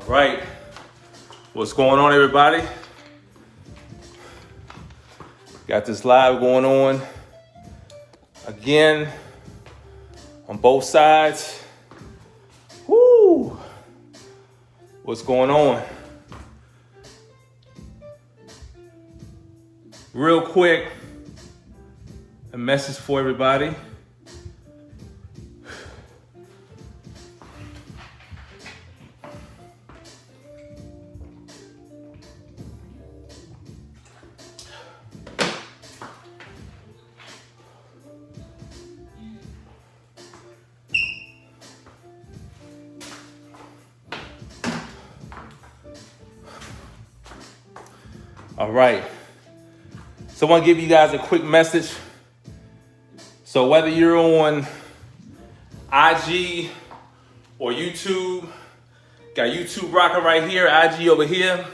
Right. What's going on, everybody? Got this live going on again on both sides. Woo! What's going on? Real quick, a message for everybody. All right, so I want to give you guys a quick message. So whether you're on IG or YouTube, got YouTube rocking right here, IG over here.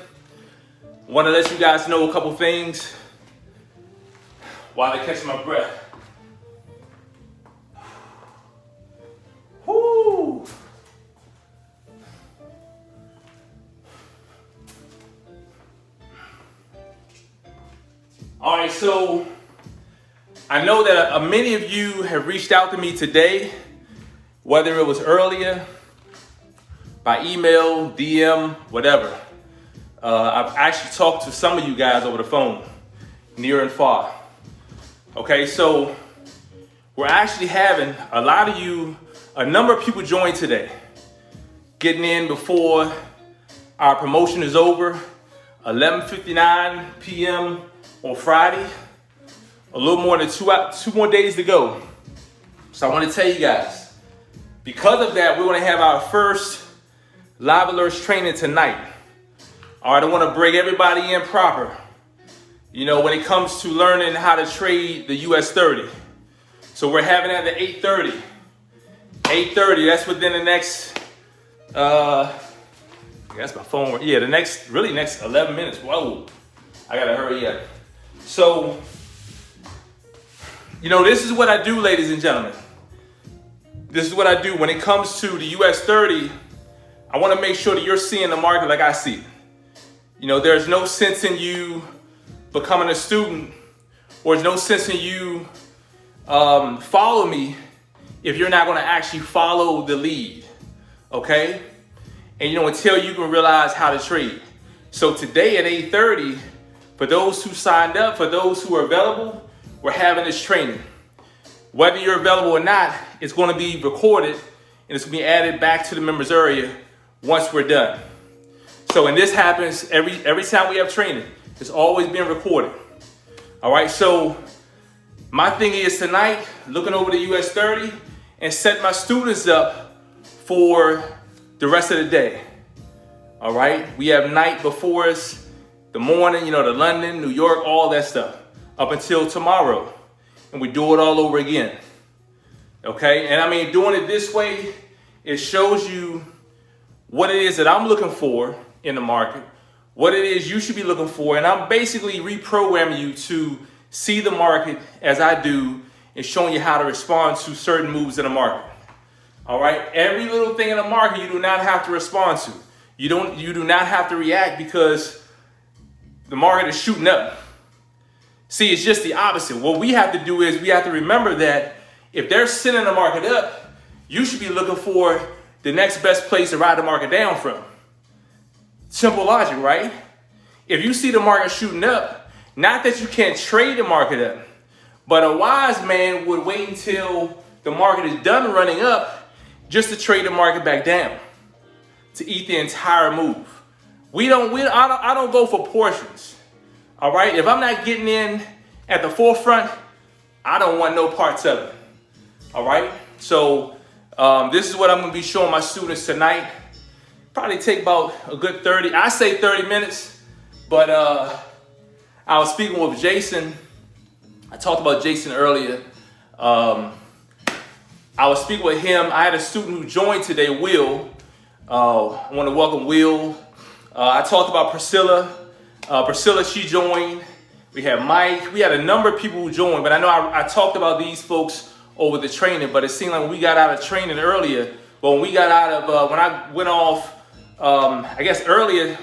Want to let you guys know a couple things while I catch my breath. Whoo! All right, so I know that many of you have reached out to me today, whether it was earlier, by email, DM, whatever. I've actually talked to some of you guys over the phone, near and far. Okay, so we're actually having a number of people join today, getting in before our promotion is over, 11:59 p.m. on Friday. A little more than two more days to go. So I want to tell you guys, because of that, we're going to have our first live alerts training tonight. All right, I want to bring everybody in proper. You know, when it comes to learning how to trade the US30. So we're having that at 8:30. 8:30, that's within the next, that's my phone. Yeah, the next 11 minutes. Whoa, I got to hurry up. So, you know, this is what I do, ladies and gentlemen. This is what I do when it comes to the US30. I want to make sure that you're seeing the market like I see it. You know, there's no sense in you becoming a student, or there's no sense in you follow me if you're not going to actually follow the lead, okay? And you know, until you can realize how to trade. So today at 8:30, for those who signed up, for those who are available, we're having this training. Whether you're available or not, it's going to be recorded and it's going to be added back to the members area once we're done. So, and this happens every time we have training. It's always being recorded. All right, so my thing is tonight, looking over the US30 and set my students up for the rest of the day. All right, we have night before us, the morning, you know, the London, New York, all that stuff, up until tomorrow. And we do it all over again. Okay, and I mean, doing it this way, it shows you what it is that I'm looking for in the market, what it is you should be looking for, and I'm basically reprogramming you to see the market as I do and showing you how to respond to certain moves in the market. All right, every little thing in the market you do not have to respond to. You do not have to react because the market is shooting up. See, it's just the opposite. What we have to do is we have to remember that if they're sending the market up, you should be looking for the next best place to ride the market down from. Simple logic, right? If you see the market shooting up, not that you can't trade the market up, but a wise man would wait until the market is done running up just to trade the market back down, to eat the entire move. I don't go for portions. All right, if I'm not getting in at the forefront, I don't want no parts of it. All right, so this is what I'm going to be showing my students tonight. Probably take about a good 30 minutes, but I was speaking with Jason. I talked about Jason earlier. I was speaking with him. I had a student who joined today, Will. I want to welcome Will. I talked about Priscilla. Priscilla, she joined. We had Mike. We had a number of people who joined, but I know I talked about these folks over the training, but it seemed like when we got out of training earlier, but when we got out of, when I went off I guess earlier,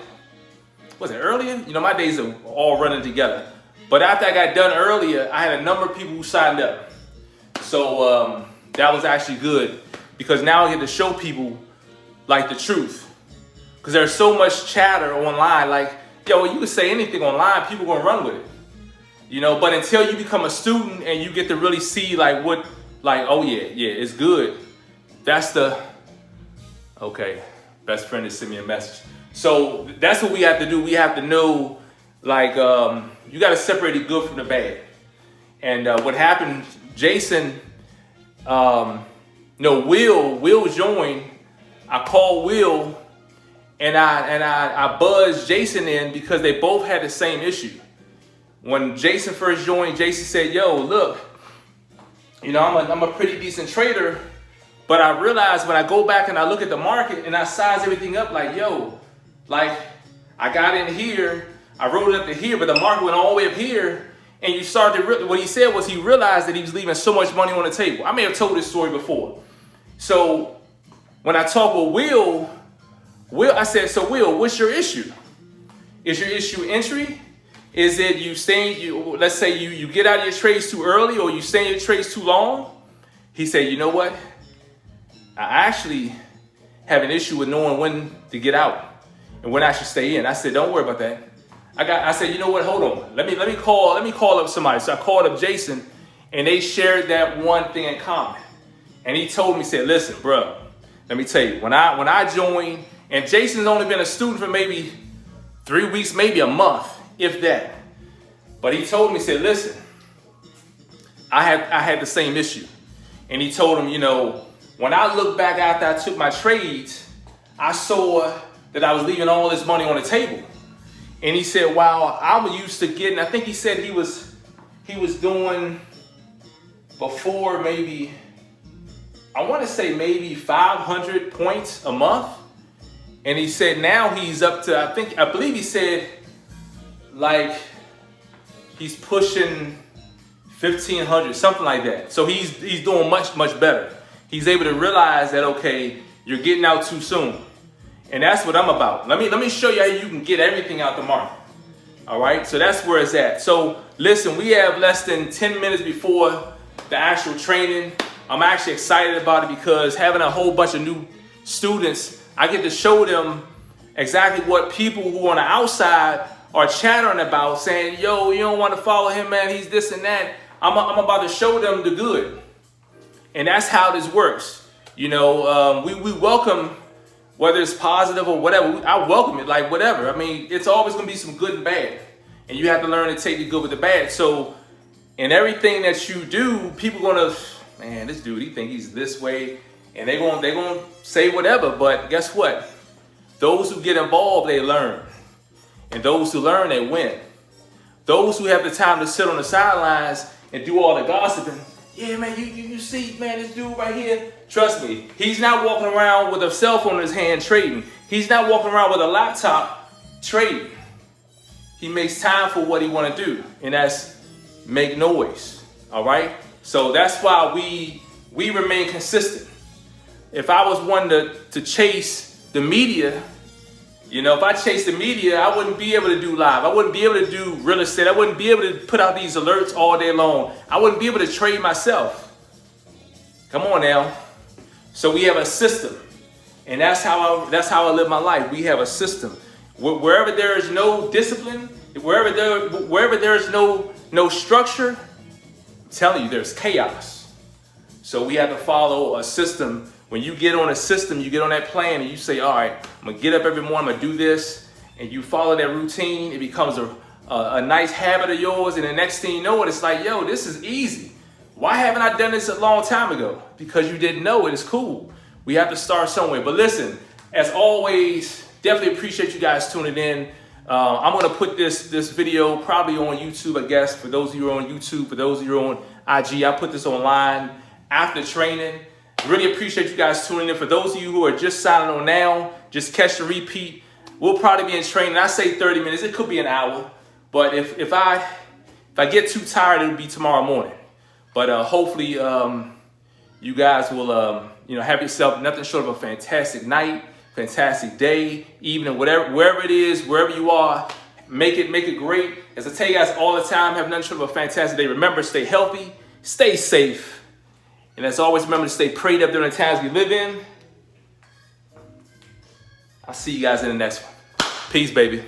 was it earlier? You know, my days are all running together. But after I got done earlier, I had a number of people who signed up. So that was actually good, because now I get to show people like the truth. Because there's so much chatter online, like, yo, you can say anything online, people gonna run with it. You know, but until you become a student and you get to really see like what, like, oh yeah, it's good. That's the, okay, best friend has sent me a message. So that's what we have to do. We have to know, like, you gotta separate the good from the bad. And what happened, Jason, Will joined. I called Will and I buzzed Jason in because they both had the same issue. When Jason first joined, Jason said, yo, look, you know, I'm a pretty decent trader, but I realized when I go back and I look at the market and I size everything up, like, yo, like, I got in here, I wrote it up to here, but the market went all the way up here. And you start to, what he said was he realized that he was leaving so much money on the table. I may have told this story before. So when I talked with Will, I said, so Will, what's your issue? Is your issue entry? Is it let's say you get out of your trades too early, or you stay in your trades too long? He said, you know what? I actually have an issue with knowing when to get out and when I should stay in. I said, don't worry about that. I said, you know what? Hold on. Let me call up somebody. So I called up Jason, and they shared that one thing in common. And he told me, said, listen, bro, let me tell you, when I joined, and Jason's only been a student for maybe 3 weeks, maybe a month, if that. But he told me, said, listen, I had the same issue. And he told him, you know, when I look back after I took my trades, I saw that I was leaving all this money on the table. And he said, wow, I'm used to getting, I think he said he was doing before maybe, I want to say maybe 500 points a month. And he said now he's up to, I believe he said like he's pushing 1,500, something like that. So he's doing much, much better. He's able to realize that, okay, you're getting out too soon. And that's what I'm about. Let me show you how you can get everything out the market. All right, so that's where it's at. So listen, we have less than 10 minutes before the actual training. I'm actually excited about it because having a whole bunch of new students, I get to show them exactly what people who on the outside are chattering about, saying, yo, you don't want to follow him, man, he's this and that. I'm about to show them the good. And that's how this works. You know, we welcome, whether it's positive or whatever, I welcome it, like whatever. I mean, it's always gonna be some good and bad. And you have to learn to take the good with the bad. So in everything that you do, people gonna, man, this dude, he think he's this way. And they gonna say whatever, but guess what? Those who get involved, they learn. And those who learn, they win. Those who have the time to sit on the sidelines and do all the gossiping, yeah, man, you see, man, this dude right here, trust me, he's not walking around with a cell phone in his hand trading. He's not walking around with a laptop trading. He makes time for what he want to do, and that's make noise, all right? So that's why we remain consistent. If I was one to chase the media, you know, if I chased the media, I wouldn't be able to do live. I wouldn't be able to do real estate. I wouldn't be able to put out these alerts all day long. I wouldn't be able to trade myself. Come on now. So we have a system, and that's how I live my life. We have a system. Wherever there is no discipline, wherever there is no structure, I'm telling you, there's chaos. So we have to follow a system. When you get on a system, you get on that plan and you say, all right, I'm gonna get up every morning, I'm gonna do this, and you follow that routine, it becomes a nice habit of yours, and the next thing you know it, it's like, yo, this is easy. Why haven't I done this a long time ago? Because you didn't know it. It's cool. We have to start somewhere. But listen, as always, definitely appreciate you guys tuning in. I'm gonna put this video probably on YouTube, I guess, for those of you who are on YouTube, for those of you who are on IG, I put this online after training. Really appreciate you guys tuning in. For those of you who are just signing on now, just catch the repeat. We'll probably be in training. I say 30 minutes. It could be an hour. But if I get too tired, it'll be tomorrow morning. But hopefully you guys will have yourself nothing short of a fantastic night, fantastic day, evening, whatever, wherever it is, wherever you are. Make it great. As I tell you guys all the time, have nothing short of a fantastic day. Remember, stay healthy, stay safe, and as always, remember to stay prayed up during the times we live in. I'll see you guys in the next one. Peace, baby.